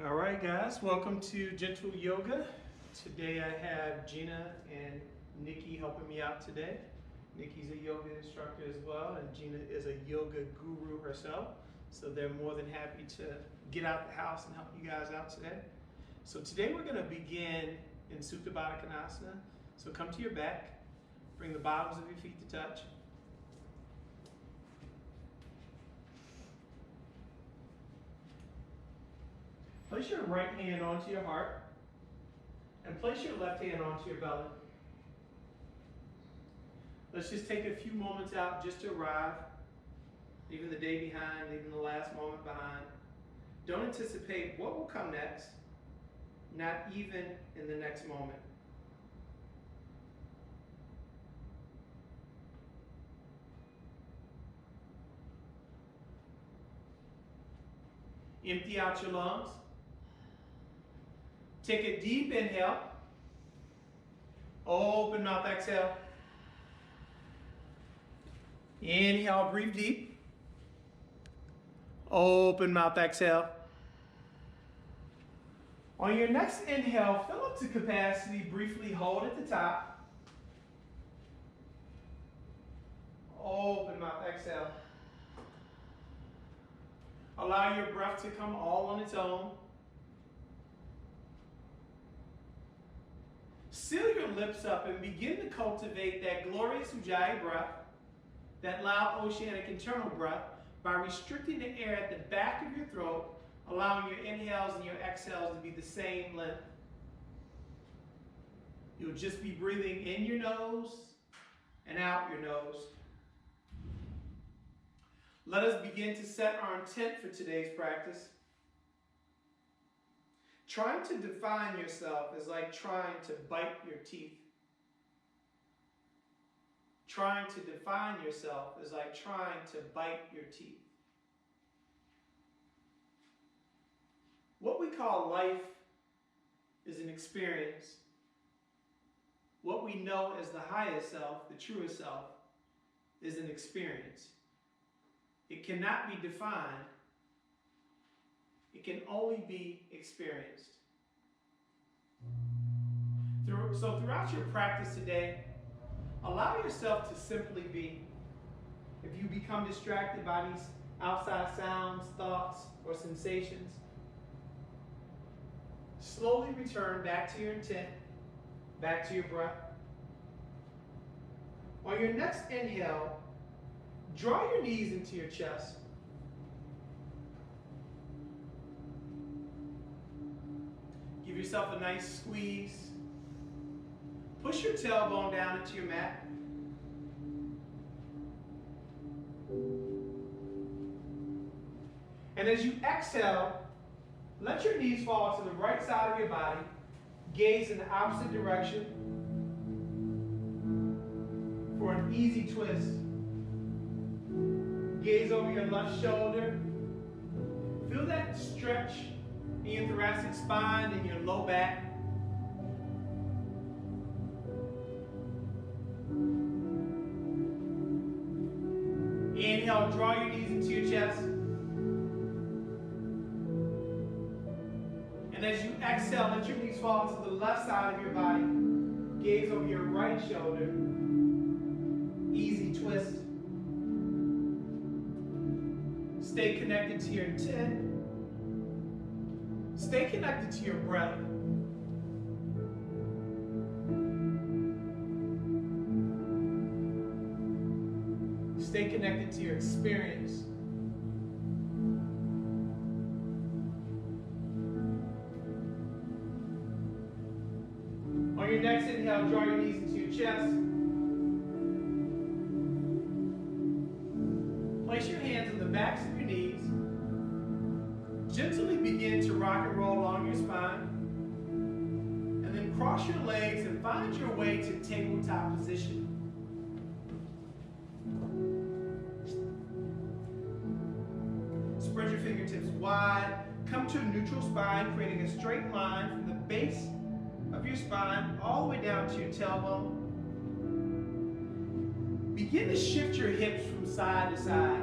All right, guys, welcome to Gentle Yoga. Today I have Gina and Nikki helping me out today. Nikki's a yoga instructor as well, and Gina is a yoga guru herself. So they're more than happy to get out the house and help you guys out today. So today we're going to begin in Supta Baddha Konasana. So come to your back, bring the bottoms of your feet to touch. Place your right hand onto your heart and place your left hand onto your belly. Let's just take a few moments out just to arrive, leaving the day behind, leaving the last moment behind. Don't anticipate what will come next, not even in the next moment. Empty out your lungs. Take a deep inhale. Open mouth, exhale. Inhale, breathe deep. Open mouth, exhale. On your next inhale, fill up to capacity. Briefly hold at the top. Open mouth, exhale. Allow your breath to come all on its own. Seal your lips up and begin to cultivate that glorious Ujjayi breath, that loud oceanic internal breath, by restricting the air at the back of your throat, allowing your inhales and your exhales to be the same length. You'll just be breathing in your nose and out your nose. Let us begin to set our intent for today's practice. Trying to define yourself is like trying to bite your teeth. Trying to define yourself is like trying to bite your teeth. What we call life is an experience. What we know as the highest self, the truest self, is an experience. It cannot be defined. It can only be experienced. So throughout your practice today, allow yourself to simply be. If you become distracted by these outside sounds, thoughts, or sensations, slowly return back to your intent, back to your breath. On your next inhale, draw your knees into your chest. Give yourself a nice squeeze. Push your tailbone down into your mat. And as you exhale, let your knees fall to the right side of your body. Gaze in the opposite direction for an easy twist. Gaze over your left shoulder. Feel that stretch in your thoracic spine and your low back. Inhale, draw your knees into your chest. And as you exhale, let your knees fall to the left side of your body. Gaze over your right shoulder. Easy twist. Stay connected to your intent. Stay connected to your breath. Stay connected to your experience. On your next inhale, draw your knees into your chest. Place your hands on the backs of your knees. Gently begin to rock and roll along your spine. And then cross your legs and find your way to tabletop position. Spread your fingertips wide. Come to a neutral spine, creating a straight line from the base of your spine all the way down to your tailbone. Begin to shift your hips from side to side.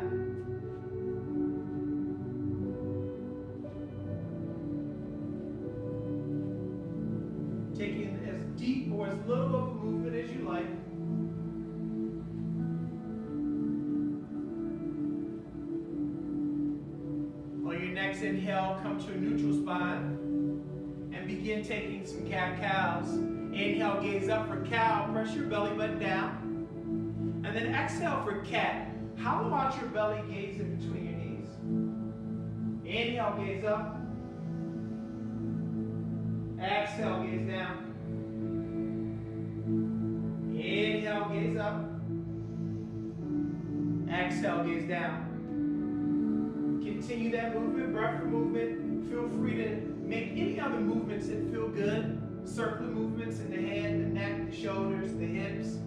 little of a movement as you like. On your next inhale, come to a neutral spine and begin taking some cat-cows. Inhale, gaze up for cow, press your belly button down. And then exhale for cat. How about your belly gaze in between your knees? Inhale, gaze up. Exhale, gaze down. Inhale, gaze up. Exhale, gaze down. Continue that movement, breath for movement. Feel free to make any other movements that feel good. Circular movements in the head, the neck, the shoulders, the hips.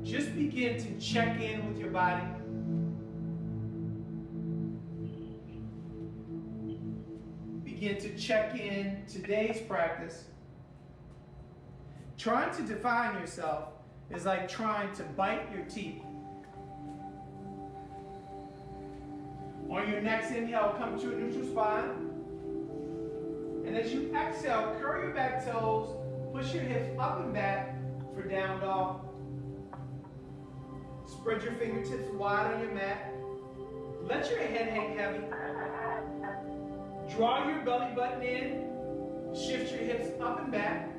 Just begin to check in with your body. Begin to check in today's practice. Trying to define yourself is like trying to bite your teeth. On your next inhale, come to a neutral spine. And as you exhale, curl your back toes, push your hips up and back for down dog. Spread your fingertips wide on your mat. Let your head hang heavy. Draw your belly button in. Shift your hips up and back.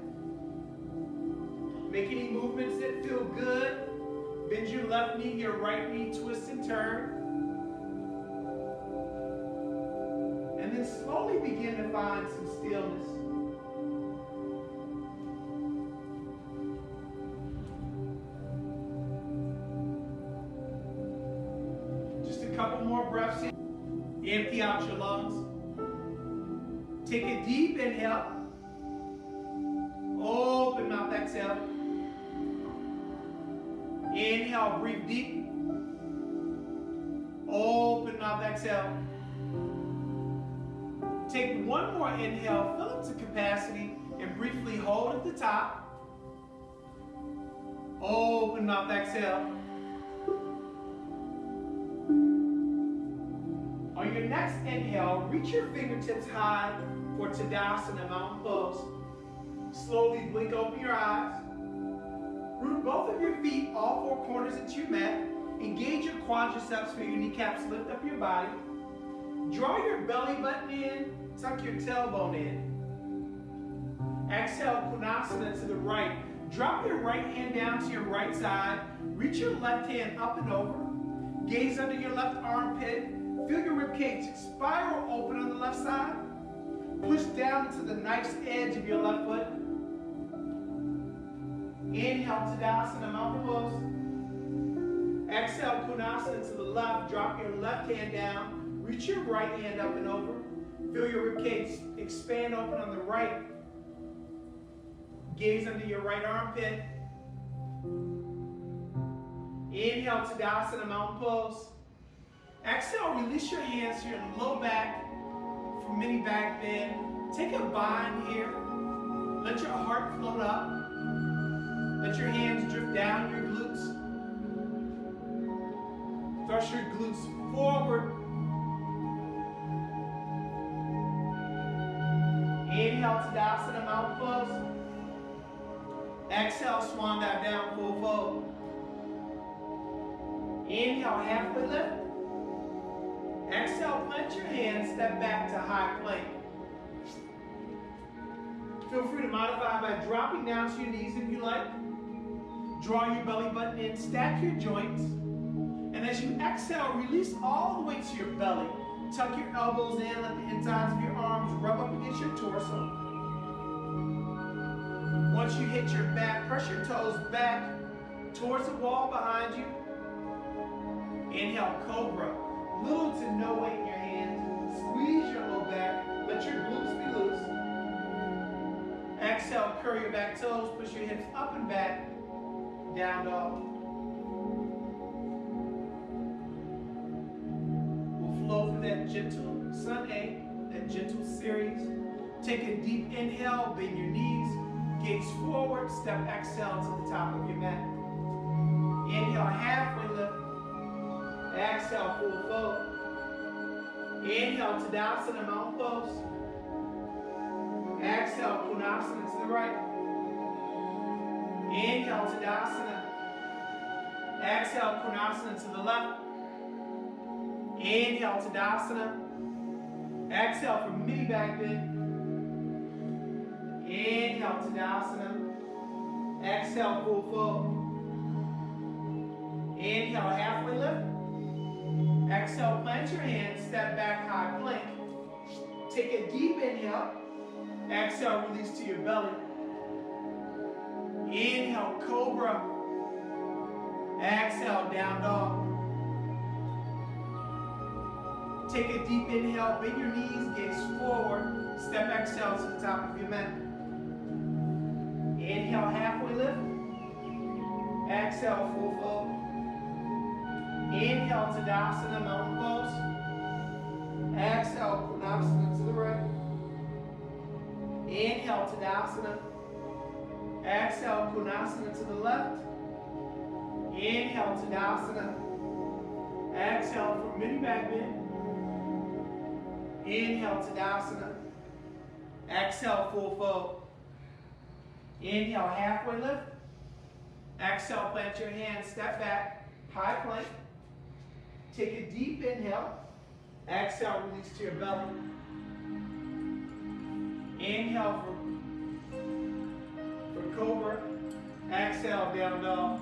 Make any movements that feel good. Bend your left knee, your right knee, twist and turn. And then slowly begin to find some stillness. Just a couple more breaths in. Empty out your lungs. Take a deep inhale. Open mouth, exhale. Inhale, breathe deep. Open mouth, exhale. Take one more inhale, fill up to capacity, and briefly hold at the top. Open mouth, exhale. On your next inhale, reach your fingertips high for Tadasana, mountain pose. Slowly blink open your eyes. Root both of your feet, all four corners into your mat. Engage your quadriceps for your kneecaps, lift up your body. Draw your belly button in, tuck your tailbone in. Exhale, Konasana to the right. Drop your right hand down to your right side. Reach your left hand up and over. Gaze under your left armpit. Feel your ribcage spiral open on the left side. Push down to the nice edge of your left foot. Inhale, Tadasana, mountain pose. Exhale, Konasana to the left. Drop your left hand down. Reach your right hand up and over. Feel your ribcage expand open on the right. Gaze under your right armpit. Inhale, Tadasana, mountain pose. Exhale, release your hands to your low back for mini back bend. Take a bind here. Let your heart float up. Let your hands drift down your glutes. Thrust your glutes forward. Inhale, Tadasana, mountain pose. Exhale, swan dive down, full fold. Inhale, halfway lift. Exhale, plant your hands, step back to high plank. Feel free to modify by dropping down to your knees if you like. Draw your belly button in, stack your joints. And as you exhale, release all the way to your belly. Tuck your elbows in, let the insides of your arms rub up against your torso. Once you hit your back, press your toes back towards the wall behind you. Inhale, Cobra. Little to no weight in your hands. Squeeze your low back. Let your glutes be loose. Exhale, curl your back toes. Push your hips up and back. Down dog. We'll flow through that gentle Sun A, that gentle series. Take a deep inhale, bend your knees. Gaze forward, step exhale to the top of your mat. Inhale, halfway lift. Exhale, full fold. Inhale, Tadasana, mountain pose. Exhale, Konasana to the right. Inhale, Tadasana. Exhale, Konasana to the left. Inhale, Tadasana. Exhale for mini back bend. Inhale, Tadasana. Exhale, full fold. Inhale, halfway lift. Exhale, plant your hands, step back, high plank. Take a deep inhale. Exhale, release to your belly. Inhale, cobra. Exhale, down dog. Take a deep inhale, bend your knees, gaze forward. Step exhale to the top of your mat. Inhale, halfway lift. Exhale, full fold. Inhale, Tadasana, mountain pose. Exhale, Konasana to the right. Inhale, Tadasana. Exhale, Konasana to the left. Inhale, Tadasana. Exhale for mini back bend. Inhale, Tadasana. Exhale, full fold. Inhale, halfway lift. Exhale, plant your hands, step back, high plank. Take a deep inhale. Exhale, release to your belly. Inhale for cobra. Exhale, down dog.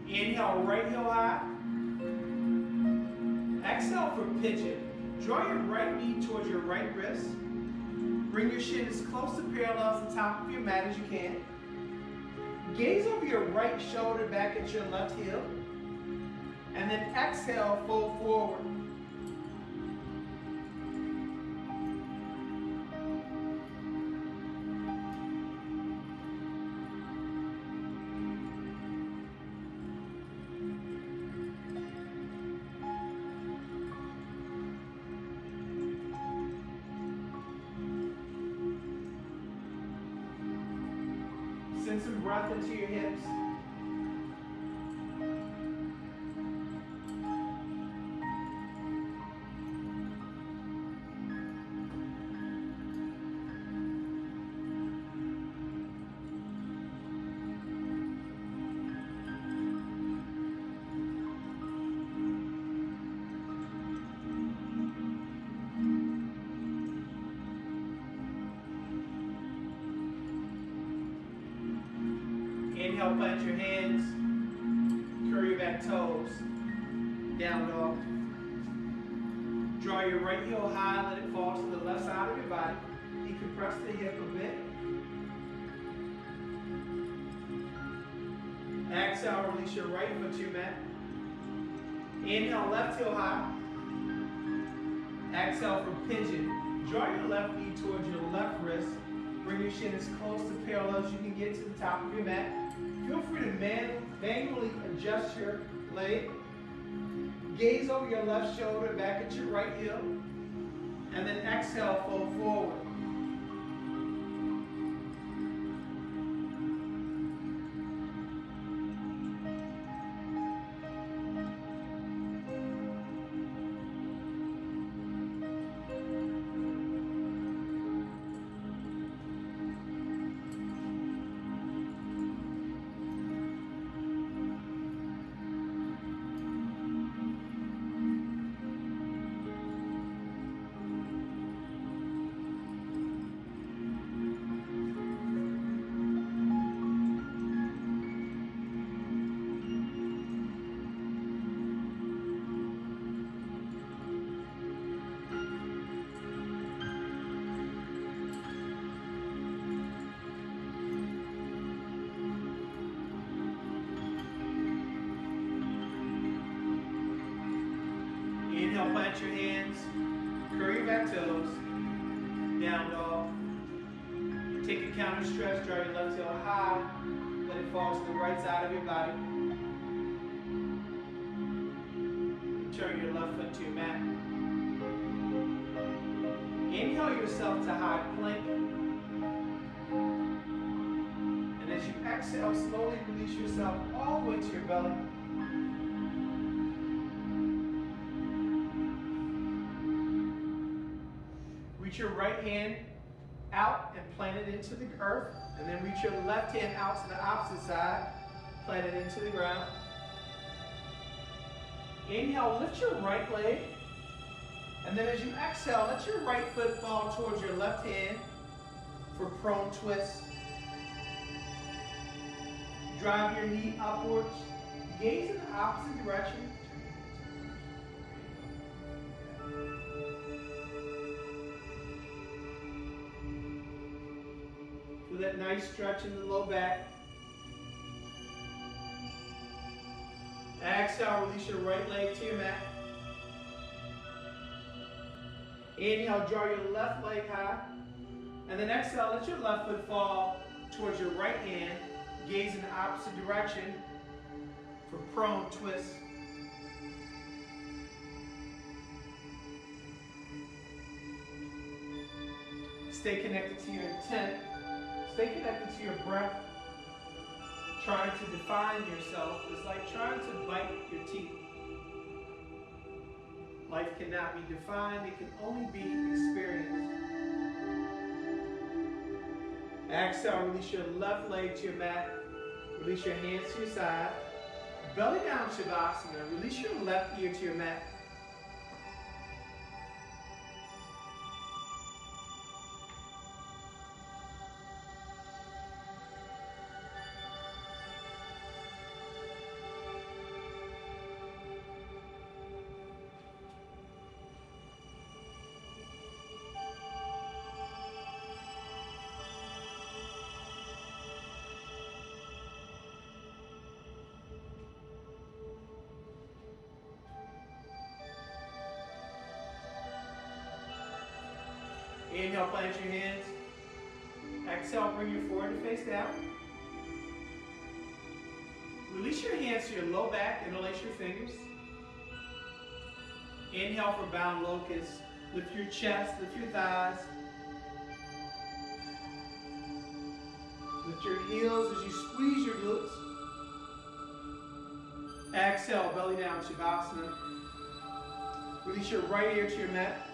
Inhale, right heel high. Exhale for pigeon. Draw your right knee towards your right wrist. Bring your shin as close to parallel to the top of your mat as you can. Gaze over your right shoulder back at your left heel. And then exhale, fold forward. Send some breath into your hips. Inhale, plant your hands, curl your back toes, down dog. Draw your right heel high, let it fall to the left side of your body. Decompress the hip a bit. Exhale, release your right foot to your mat. Inhale, left heel high. Exhale for pigeon. Draw your left knee towards your left wrist. Bring your shin as close to parallel as you can get to the top of your mat. Feel free to manually adjust your leg. Gaze over your left shoulder back at your right heel. And then exhale, fold forward. Inhale, plant your hands, curl your back toes, down dog. Take a counter stretch, draw your left heel high, let it fall to the right side of your body. Turn your left foot to your mat. Inhale yourself to high plank. And as you exhale, slowly release yourself all the way to your belly. Reach your right hand out and plant it into the earth. And then reach your left hand out to the opposite side. Plant it into the ground. Inhale, lift your right leg. And then as you exhale, let your right foot fall towards your left hand for prone twist. Drive your knee upwards. Gaze in the opposite direction. Feel that nice stretch in the low back. Exhale, release your right leg to your mat. Inhale, draw your left leg high. And then exhale, let your left foot fall towards your right hand. Gaze in the opposite direction for prone twist. Stay connected to your intent. Stay connected to your breath. Trying to define yourself is like trying to bite your teeth. Life cannot be defined, it can only be experienced. Exhale, release your left leg to your mat. Release your hands to your side. Belly down Shavasana. Release your left ear to your mat. Inhale, plant your hands. Exhale, bring your forehead to face down. Release your hands to your low back, interlace your fingers. Inhale for bound locust. Lift your chest, lift your thighs. Lift your heels as you squeeze your glutes. Exhale, belly down, Shavasana. Release your right ear to your mat.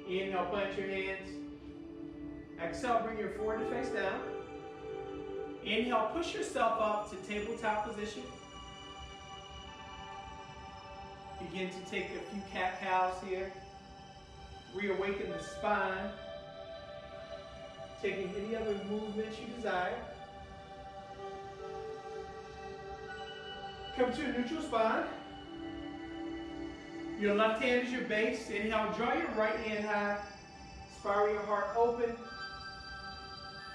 Inhale, plant your hands. Exhale, bring your forehead to face down. Inhale, push yourself up to tabletop position. Begin to take a few cat-cows here. Reawaken the spine. Taking any other movements you desire. Come to a neutral spine. Your left hand is your base. Inhale, draw your right hand high. Spiral your heart open.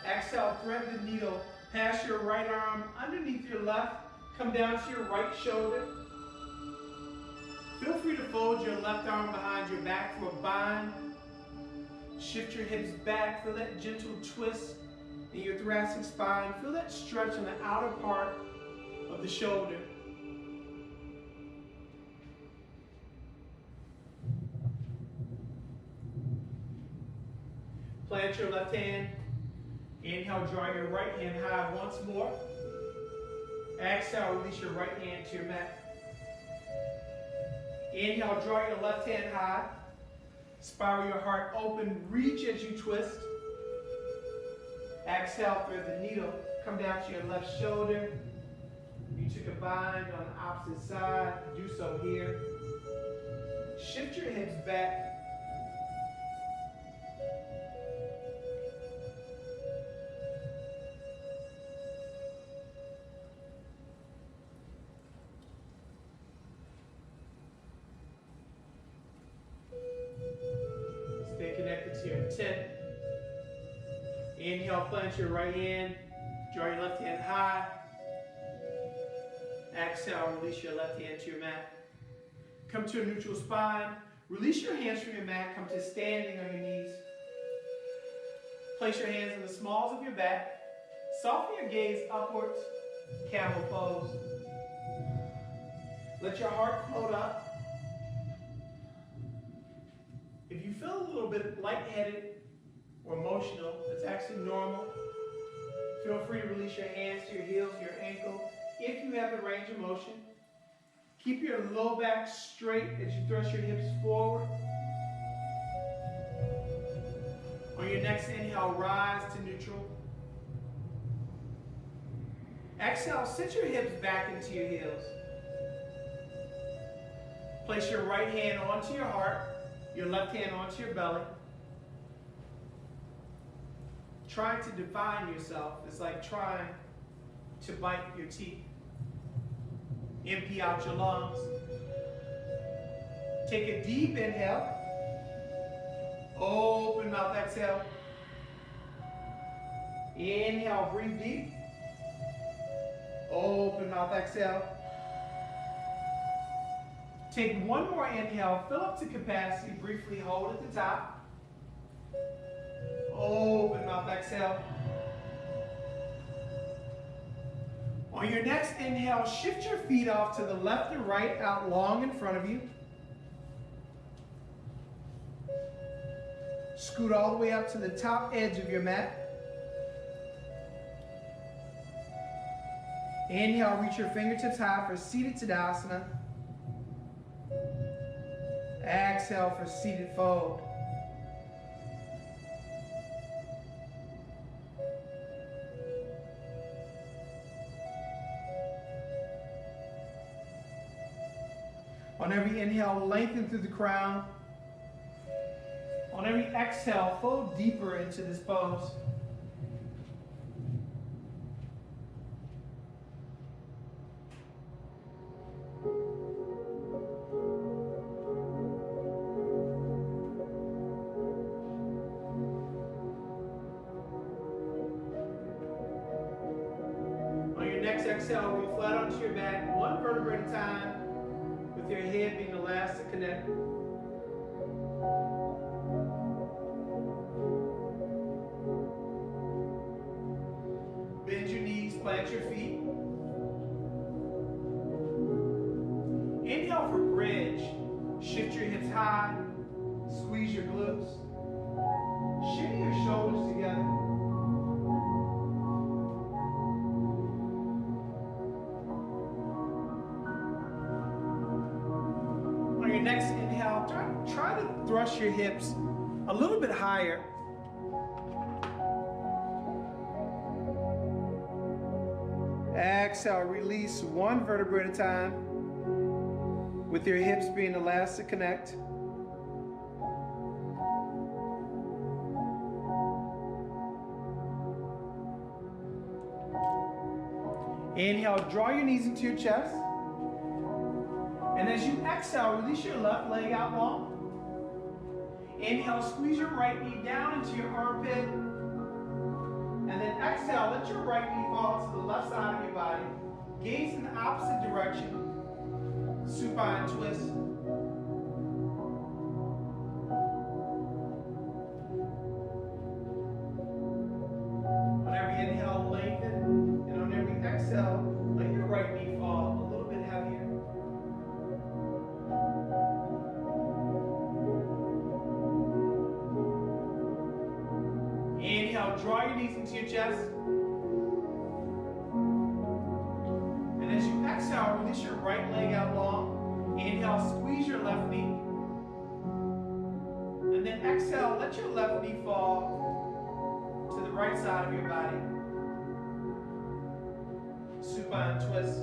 Exhale, thread the needle. Pass your right arm underneath your left. Come down to your right shoulder. Feel free to fold your left arm behind your back for a bind. Shift your hips back. Feel that gentle twist in your thoracic spine. Feel that stretch on the outer part of the shoulder. Plant your left hand. Inhale, draw your right hand high once more. Exhale, release your right hand to your mat. Inhale, draw your left hand high. Spiral your heart open. Reach as you twist. Exhale, thread the needle. Come down to your left shoulder. You took a bind on the opposite side. Do so here. Shift your hips back. Inhale, plant your right hand, draw your left hand high. Exhale, release your left hand to your mat. Come to a neutral spine. Release your hands from your mat. Come to standing on your knees. Place your hands in the smalls of your back. Soften your gaze upwards. Camel pose. Let your heart float up. If you feel a little bit lightheaded or emotional, it's actually normal. Feel free to release your hands to your heels, your ankle, if you have the range of motion. Keep your low back straight as you thrust your hips forward. On your next inhale, rise to neutral. Exhale, sit your hips back into your heels. Place your right hand onto your heart, your left hand onto your belly. Trying to define yourself is like trying to bite your teeth. Empty out your lungs. Take a deep inhale. Open mouth, exhale. Inhale, breathe deep. Open mouth, exhale. Take one more inhale, fill up to capacity, briefly hold at the top. Open mouth, exhale. On your next inhale, shift your feet off to the left and right, out long in front of you. Scoot all the way up to the top edge of your mat. Inhale, reach your fingertips high for seated Tadasana. Exhale for seated fold. On every inhale, lengthen through the crown. On every exhale, fold deeper into this pose. On your next exhale, roll flat onto your back, one vertebra at a time, with your head being the last to connect. Bend your knees, plant your feet. Inhale for bridge. Shift your hips high, squeeze your glutes. Shin your shoulders together. On your next inhale, try to thrust your hips a little bit higher. Exhale, release one vertebra at a time, with your hips being the last to connect. Inhale, draw your knees into your chest. And as you exhale, release your left leg out long. Inhale, squeeze your right knee down into your armpit. And then exhale, let your right knee fall to the left side of your body. Gaze in the opposite direction. Supine twist. On every inhale, lengthen. And on every exhale, let your right knee fall a little bit heavier. Inhale, draw your knees into your chest. And as you exhale, release your right leg out long. Inhale, squeeze your left knee. And then exhale, let your left knee fall to the right side of your body. Supine twist.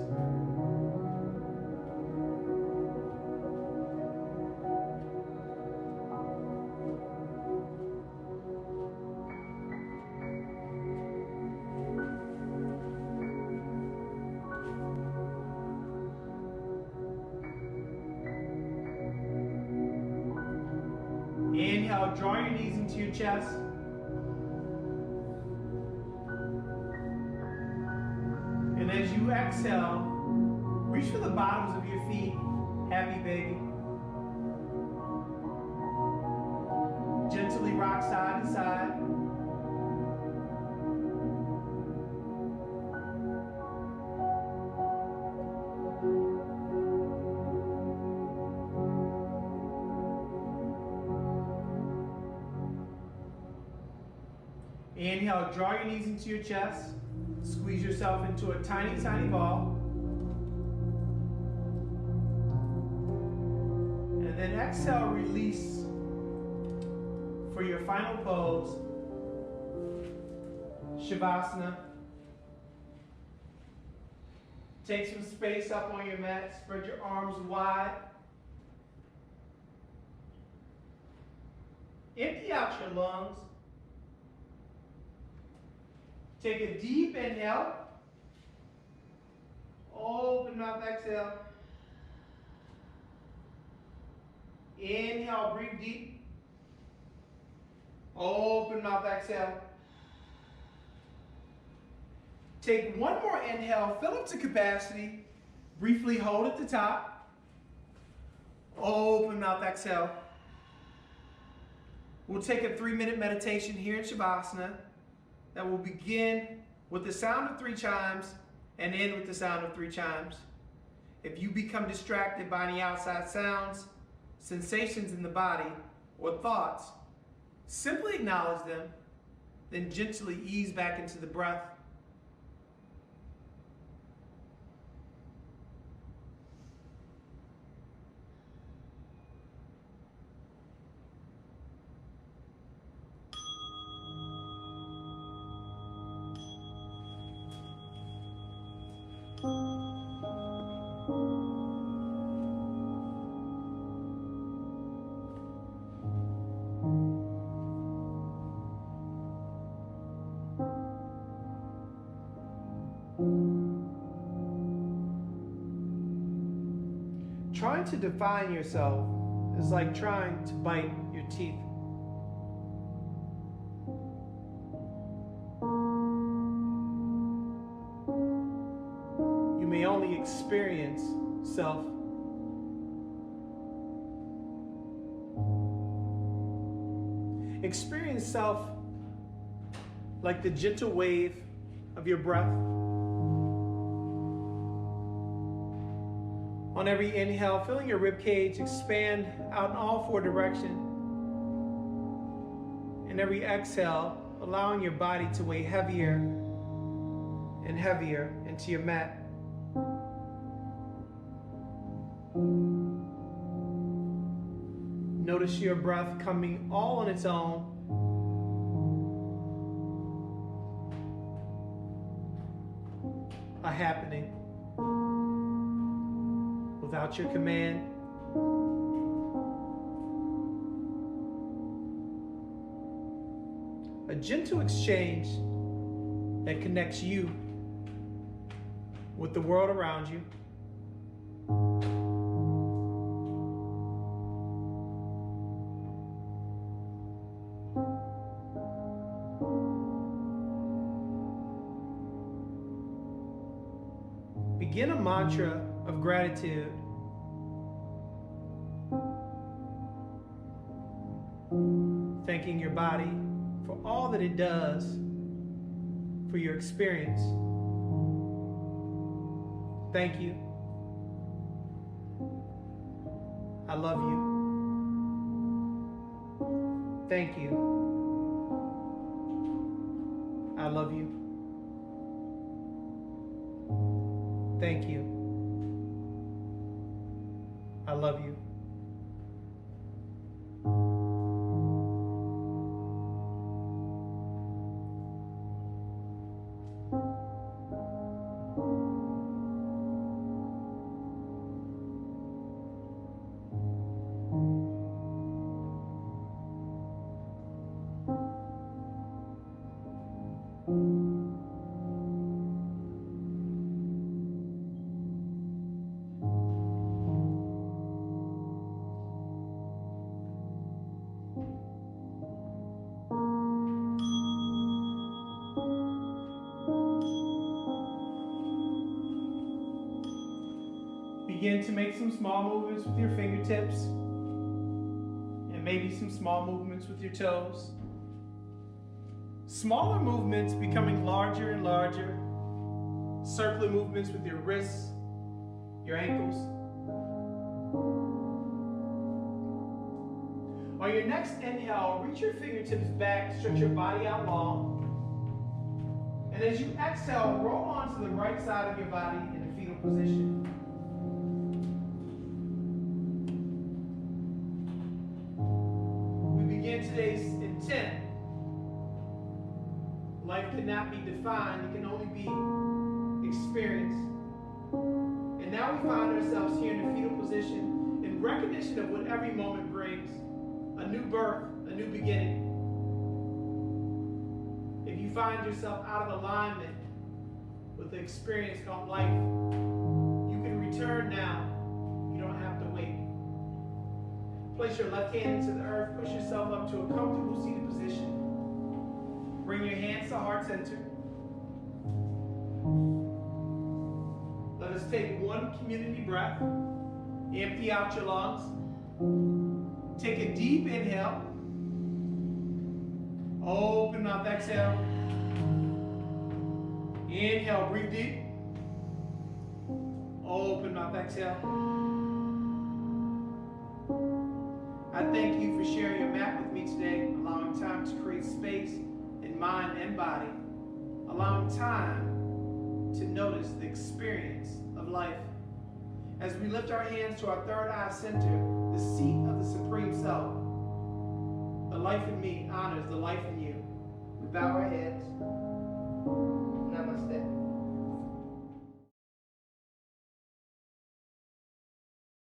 Inhale, draw your knees into your chest. And as you exhale, reach for the bottoms of your feet. Happy baby. Gently rock side to side. Inhale, draw your knees into your chest. Squeeze yourself into a tiny, tiny ball. And then exhale, release for your final pose, Shavasana. Take some space up on your mat. Spread your arms wide. Empty out your lungs. Take a deep inhale. Open mouth, exhale. Inhale, breathe deep. Open mouth, exhale. Take one more inhale, fill up to capacity. Briefly hold at the top. Open mouth, exhale. We'll take a 3-minute meditation here in Shavasana that will begin with the sound of 3 chimes and end with the sound of 3 chimes. If you become distracted by any outside sounds, sensations in the body, or thoughts, simply acknowledge them, then gently ease back into the breath. Trying to define yourself is like trying to bite your teeth. You may only experience self. Experience self like the gentle wave of your breath. On every inhale, feeling your rib cage expand out in all 4 directions. And every exhale, allowing your body to weigh heavier and heavier into your mat. Notice your breath coming all on its own. A happening without your command. A gentle exchange that connects you with the world around you. Begin a mantra of gratitude. Thanking your body for all that it does for your experience. Thank you. I love you. Thank you. I love you. Thank you. I love you. Begin to make some small movements with your fingertips and maybe some small movements with your toes. Smaller movements becoming larger and larger. Circular movements with your wrists, your ankles. On your next inhale, reach your fingertips back, stretch your body out long. And as you exhale, roll onto the right side of your body in the fetal position. We begin today's intent. Life cannot be defined, it can only be experienced. And now we find ourselves here in the fetal position in recognition of what every moment brings. A new birth, a new beginning. If you find yourself out of alignment with the experience called life, you can return now. You don't have to wait. Place your left hand into the earth. Push yourself up to a comfortable seated position. Bring your hands to heart center. Let us take one community breath. Empty out your lungs. Take a deep inhale. Open mouth, exhale. Inhale, breathe deep. Open mouth, exhale. I thank you for sharing your mat with me today, allowing time to create space in mind and body, allowing time to notice the experience of life. As we lift our hands to our third eye center, the seat of the Supreme Self, the life in me honors the life in you. We bow our heads. Namaste.